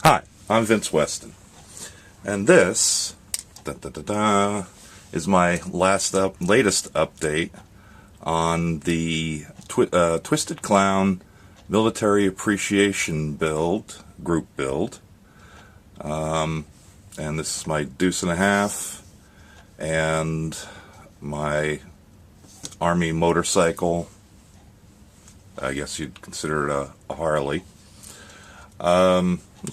Hi, I'm Vince Weston, and this is my latest update on the Twisted Clown Military Appreciation group build. And this is my deuce and a half and my Army motorcycle. I guess you'd consider it a Harley.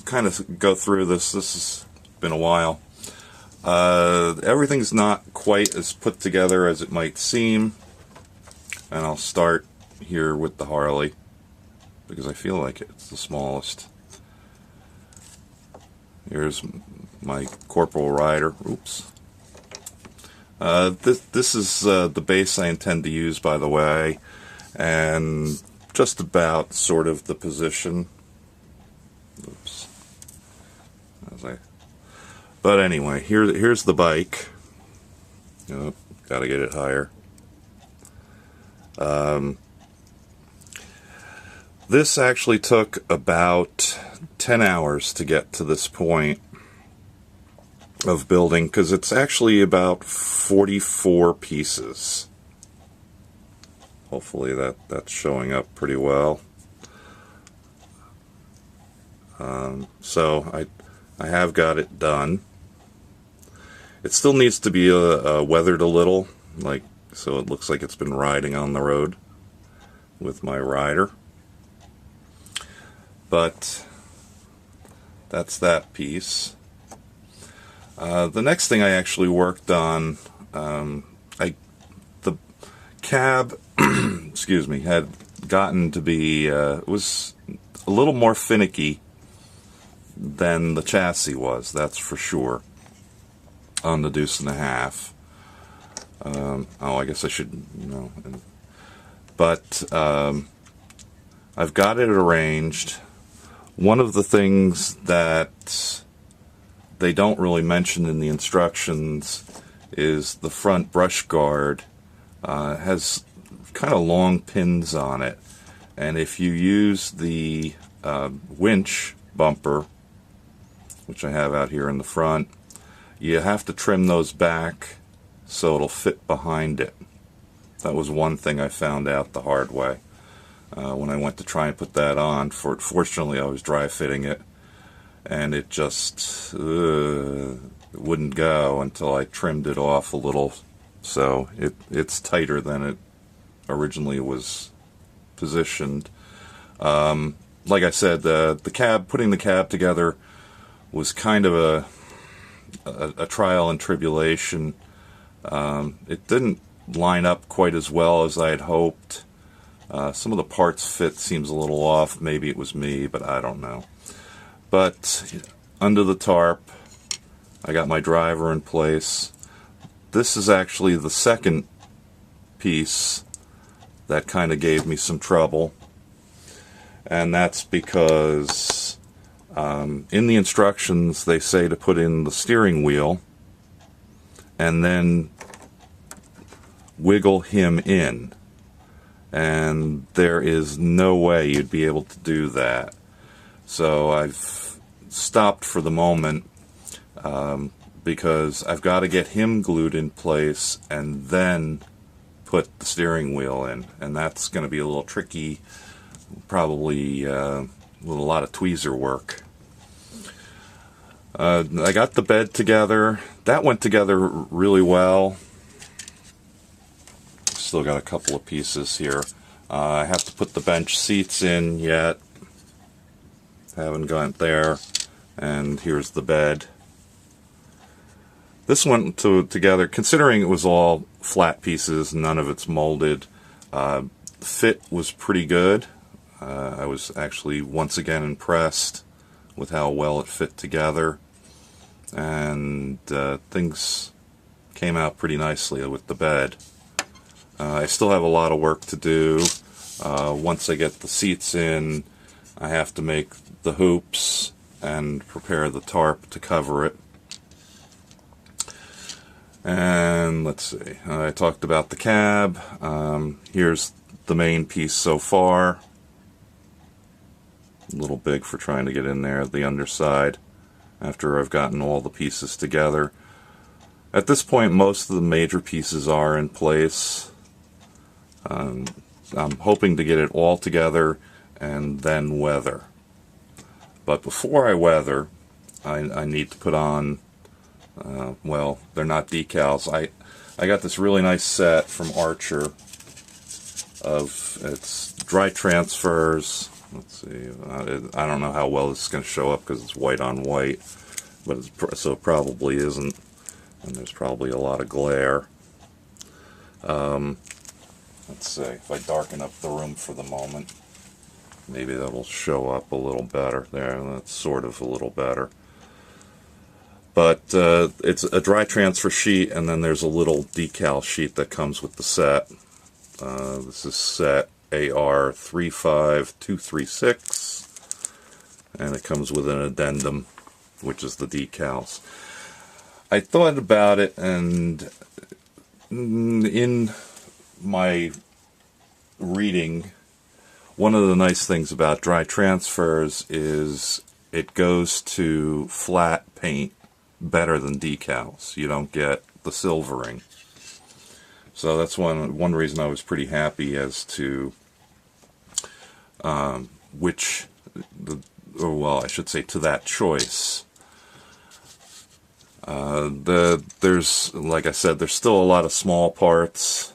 Kind of go through this. This has been a while. Everything's not quite as put together as it might seem, and I'll start here with the Harley because I feel like it's the smallest. Here's my Corporal Rider. Oops. This is the base I intend to use, by the way, and just about sort of the position. Oops. But anyway, here's the bike. Oh, gotta get it higher. This actually took about 10 hours to get to this point of building, because it's actually about 44 pieces. Hopefully that's showing up pretty well. So I have got it done. It still needs to be weathered a little, so it looks like it's been riding on the road with my rider. But that's that piece. The next thing I actually worked on, the cab, excuse me, had gotten to be, was a little more finicky than the chassis was, that's for sure, on the deuce and a half. I guess I should, but I've got it arranged. One of the things that they don't really mention in the instructions is the front brush guard has kind of long pins on it, and if you use the winch bumper, which I have out here in the front, you have to trim those back so it'll fit behind it. That was one thing I found out the hard way when I went to try and put that on. Fortunately, I was dry fitting it, and it just wouldn't go until I trimmed it off a little, so it's tighter than it originally was positioned. Like I said, putting the cab together was kind of a trial and tribulation. It didn't line up quite as well as I had hoped. Some of the parts fit seems a little off. Maybe it was me, but I don't know. But under the tarp, I got my driver in place. This is actually the second piece that kind of gave me some trouble. And that's because in the instructions they say to put in the steering wheel and then wiggle him in. And there is no way you'd be able to do that. So I've stopped for the moment because I've got to get him glued in place and then put the steering wheel in. And that's going to be a little tricky. Probably with a lot of tweezer work. I got the bed together. That went together really well. Still got a couple of pieces here. I have to put the bench seats in yet. Haven't got there. And here's the bed. This went together, considering it was all flat pieces, none of it's molded. Fit was pretty good. I was actually once again impressed with how well it fit together, and things came out pretty nicely with the bed. I still have a lot of work to do. Once I get the seats in, I have to make the hoops and prepare the tarp to cover it. And let's see, I talked about the cab. Here's the main piece so far. a little big for trying to get in there, the underside, after I've gotten all the pieces together. At this point, most of the major pieces are in place. I'm hoping to get it all together and then weather. But before I weather, I need to put on, well, they're not decals. I got this really nice set from Archer of, it's dry transfers. Let's see, I don't know how well this is going to show up because it's white on white, but so it probably isn't, and there's probably a lot of glare. Let's see, if I darken up the room for the moment, maybe that'll show up a little better. There, that's sort of a little better. But it's a dry transfer sheet, and then there's a little decal sheet that comes with the set. This is set AR35236, and it comes with an addendum, which is the decals. I thought about it, and in my reading, one of the nice things about dry transfers is it goes to flat paint better than decals. You don't get the silvering. So that's one reason I was pretty happy as to well, I should say to that choice. There's, like I said, there's still a lot of small parts.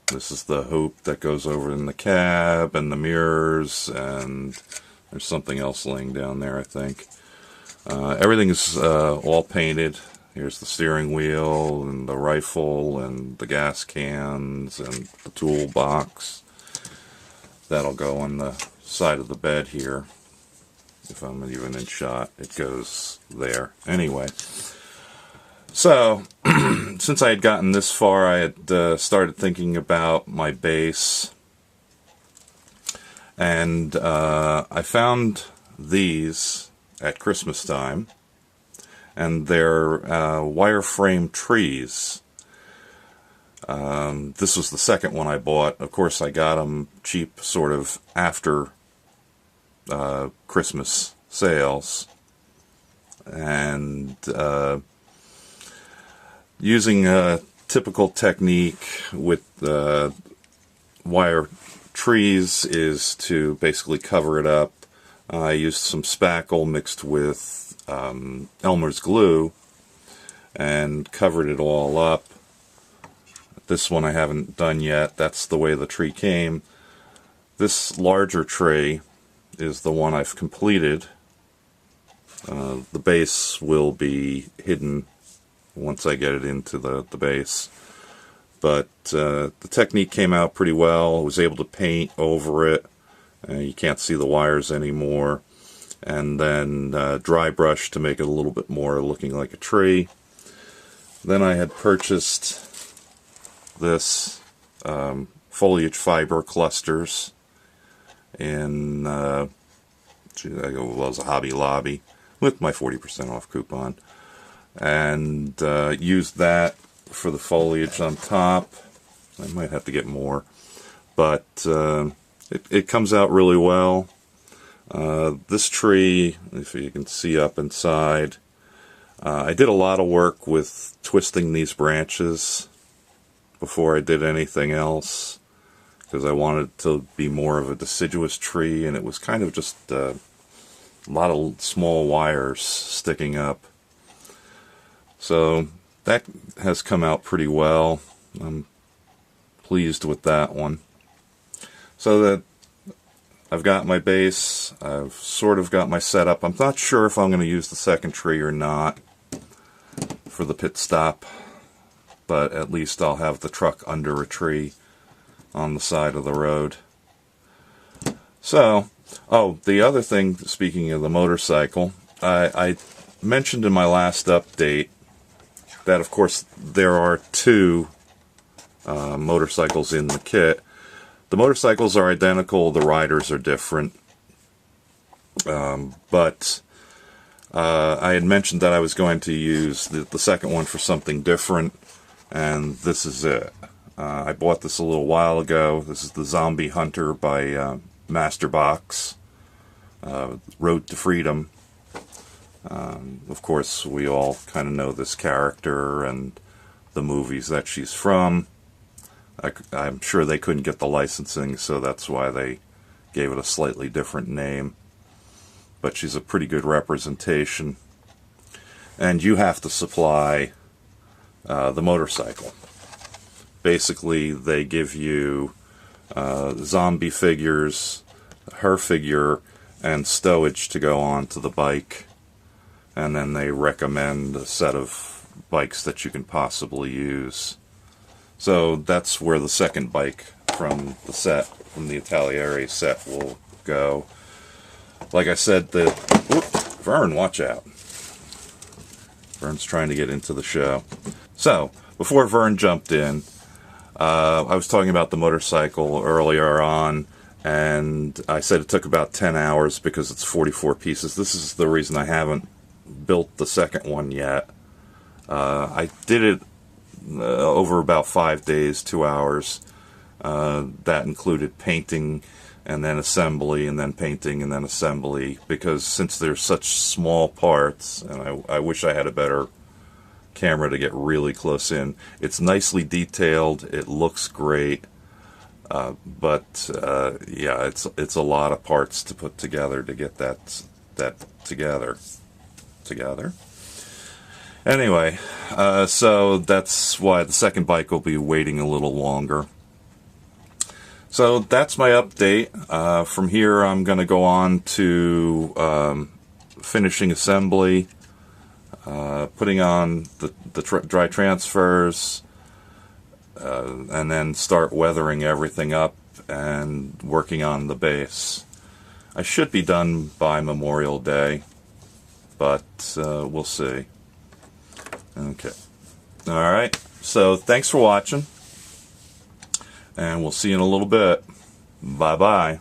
This is the hoop that goes over in the cab and the mirrors, and there's something else laying down there, I think. Everything is all painted. Here's the steering wheel and the rifle and the gas cans and the toolbox. That'll go on the side of the bed here. If I'm even in shot, it goes there. Anyway, so since I had gotten this far, I had started thinking about my base. And I found these at Christmas time. And they're wireframe trees. This was the second one I bought. Of course, I got them cheap sort of after Christmas sales. And using a typical technique with wire trees is to basically cover it up. I used some spackle mixed with Elmer's glue and covered it all up. This one I haven't done yet. That's the way the tree came. This larger tree is the one I've completed. The base will be hidden once I get it into the base. But the technique came out pretty well. I was able to paint over it. You can't see the wires anymore. And then dry brush to make it a little bit more looking like a tree. Then I had purchased this foliage fiber clusters in it was a Hobby Lobby with my 40% off coupon, and used that for the foliage on top. I might have to get more, but it comes out really well. This tree, if you can see up inside, I did a lot of work with twisting these branches before I did anything else, because I wanted it to be more of a deciduous tree, and it was kind of just a lot of small wires sticking up. So that has come out pretty well. I'm pleased with that one. So that I've got my base, I've sort of got my setup. I'm not sure if I'm going to use the second tree or not for the pit stop, but at least I'll have the truck under a tree on the side of the road. So, oh, the other thing, speaking of the motorcycle, I mentioned in my last update that, of course, there are two motorcycles in the kit. The motorcycles are identical, the riders are different. But I had mentioned that I was going to use the second one for something different, and this is it. I bought this a little while ago. This is the Zombie Hunter by Masterbox. Road to Freedom. Of course, we all kind of know this character and the movies that she's from. I'm sure they couldn't get the licensing, so that's why they gave it a slightly different name. But she's a pretty good representation. And you have to supply the motorcycle. Basically, they give you zombie figures, her figure, and stowage to go on to the bike. And then they recommend a set of bikes that you can possibly use. So that's where the second bike from the set, from the Italiere set, will go. Like I said, Vern, watch out. Vern's trying to get into the show. So, before Vern jumped in, I was talking about the motorcycle earlier on, and I said it took about 10 hours because it's 44 pieces. This is the reason I haven't built the second one yet. I did it over about 5 days, 2 hours. That included painting and then assembly, and then painting and then assembly, because since they're such small parts, and I wish I had a better camera to get really close in. It's nicely detailed, it looks great, but yeah, it's a lot of parts to put together to get that together. Anyway, so that's why the second bike will be waiting a little longer. So that's my update. From here, I'm going to go on to finishing assembly, putting on the dry transfers, and then start weathering everything up and working on the base. I should be done by Memorial Day, but we'll see. Okay. Alright, so thanks for watching. And we'll see you in a little bit. Bye-bye.